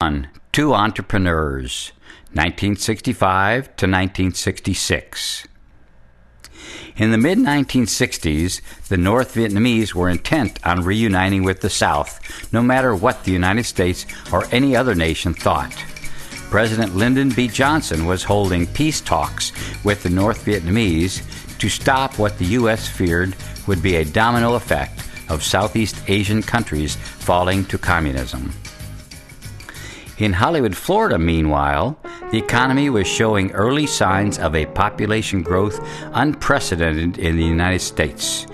1. Two Entrepreneurs, 1965 to 1966. In the mid-1960s, the North Vietnamese were intent on reuniting with the South, no matter what the United States or any other nation thought. President Lyndon B. Johnson was holding peace talks with the North Vietnamese to stop what the U.S. feared would be a domino effect of Southeast Asian countries falling to communism. In Hollywood, Florida, meanwhile, the economy was showing early signs of a population growth unprecedented in the United States.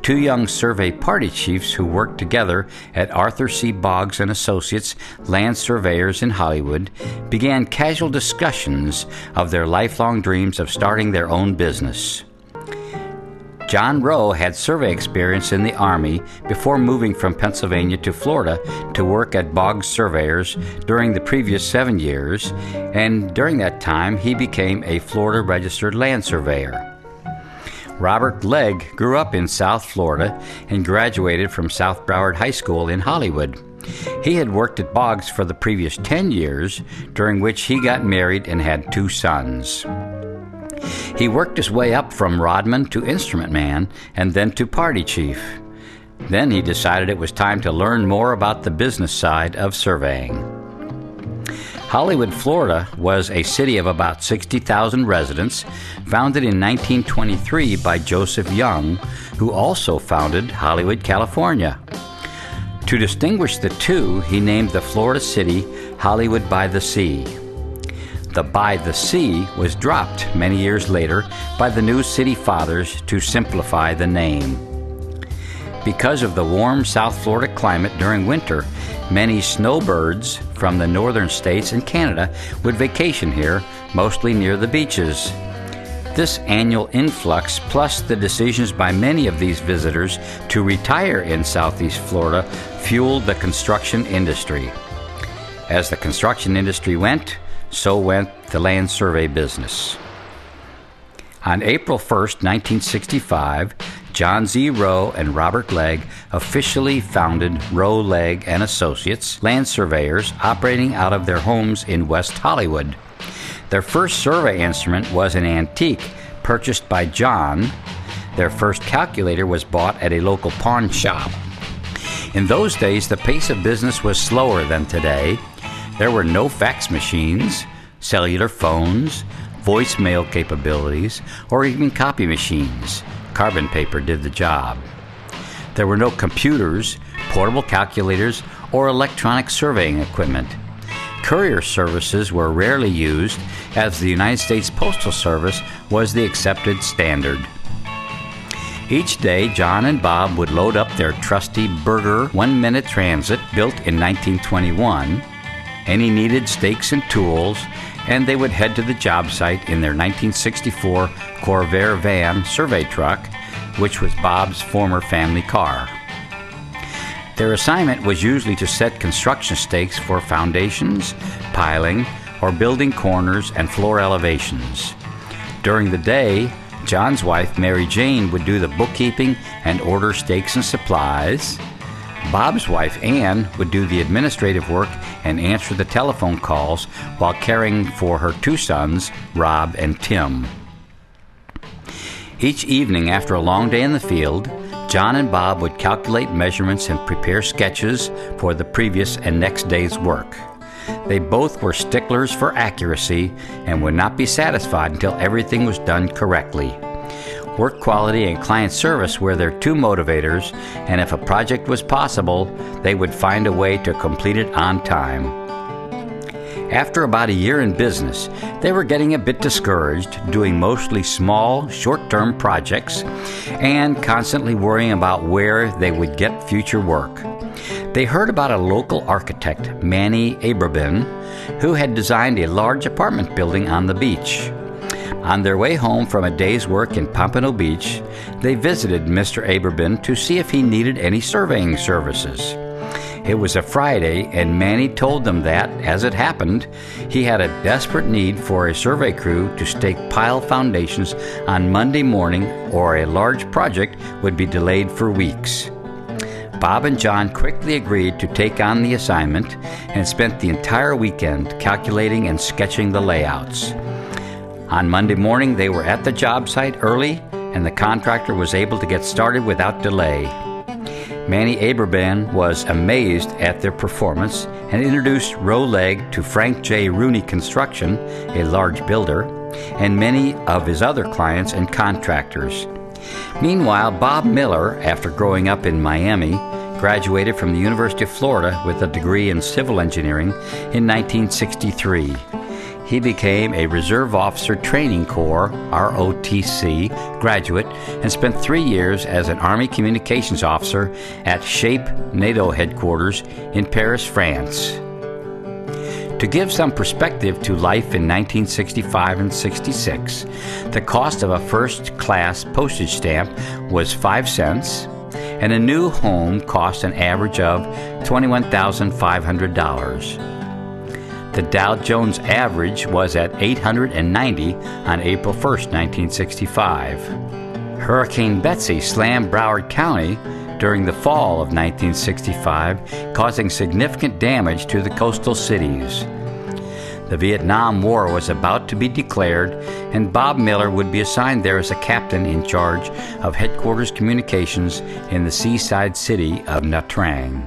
Two young survey party chiefs who worked together at Arthur C. Boggs and Associates Land Surveyors in Hollywood began casual discussions of their lifelong dreams of starting their own business. John Rowe had survey experience in the Army before moving from Pennsylvania to Florida to work at Boggs Surveyors during the previous 7 years, and during that time he became a Florida registered land surveyor. Robert Legg grew up in South Florida and graduated from South Broward High School in Hollywood. He had worked at Boggs for the previous 10 years, during which he got married and had 2 sons. He worked his way up from rodman to instrument man and then to party chief. Then he decided it was time to learn more about the business side of surveying. Hollywood, Florida was a city of about 60,000 residents, founded in 1923 by Joseph Young, who also founded Hollywood, California. To distinguish the two, he named the Florida city Hollywood by the Sea. The by the sea was dropped many years later by the new city fathers to simplify the name. Because of the warm South Florida climate during winter, many snowbirds from the northern states and Canada would vacation here, mostly near the beaches. This annual influx, plus the decisions by many of these visitors to retire in Southeast Florida, fueled the construction industry. As the construction industry went, so went the land survey business. On April 1, 1965, John Z. Rowe and Robert Legg officially founded Rowe, Legg and Associates Land Surveyors, operating out of their homes in West Hollywood. Their first survey instrument was an antique purchased by John. Their first calculator was bought at a local pawn shop. In those days, the pace of business was slower than today. There were no fax machines, cellular phones, voicemail capabilities, or even copy machines. Carbon paper did the job. There were no computers, portable calculators, or electronic surveying equipment. Courier services were rarely used, as the United States Postal Service was the accepted standard. Each day, John and Bob would load up their trusty Burger 1-minute transit built in 1921, any needed stakes and tools, and they would head to the job site in their 1964 Corvair van survey truck, which was Bob's former family car. Their assignment was usually to set construction stakes for foundations, piling, or building corners and floor elevations. During the day, John's wife, Mary Jane, would do the bookkeeping and order stakes and supplies. Bob's wife, Ann, would do the administrative work and answer the telephone calls while caring for her 2 sons, Rob and Tim. Each evening after a long day in the field, John and Bob would calculate measurements and prepare sketches for the previous and next day's work. They both were sticklers for accuracy and would not be satisfied until everything was done correctly. Work quality and client service were their 2 motivators, and if a project was possible, they would find a way to complete it on time. After about a year in business, they were getting a bit discouraged, doing mostly small, short-term projects, and constantly worrying about where they would get future work. They heard about a local architect, Manny Abrabin, who had designed a large apartment building on the beach. On their way home from a day's work in Pompano Beach, they visited Mr. Abrabin to see if he needed any surveying services. It was a Friday, and Manny told them that, as it happened, he had a desperate need for a survey crew to stake pile foundations on Monday morning, or a large project would be delayed for weeks. Bob and John quickly agreed to take on the assignment and spent the entire weekend calculating and sketching the layouts. On Monday morning, they were at the job site early, and the contractor was able to get started without delay. Manny Aberban was amazed at their performance and introduced Miller Legg to Frank J. Rooney Construction, a large builder, and many of his other clients and contractors. Meanwhile, Bob Miller, after growing up in Miami, graduated from the University of Florida with a degree in civil engineering in 1963. He became a Reserve Officer Training Corps, ROTC, graduate and spent 3 years as an Army Communications Officer at SHAPE NATO headquarters in Paris, France. To give some perspective to life in 1965 and 66, the cost of a first-class postage stamp was 5 cents, and a new home cost an average of $21,500. The Dow Jones average was at 890 on April 1, 1965. Hurricane Betsy slammed Broward County during the fall of 1965, causing significant damage to the coastal cities. The Vietnam War was about to be declared, and Bob Miller would be assigned there as a captain in charge of headquarters communications in the seaside city of Nha Trang.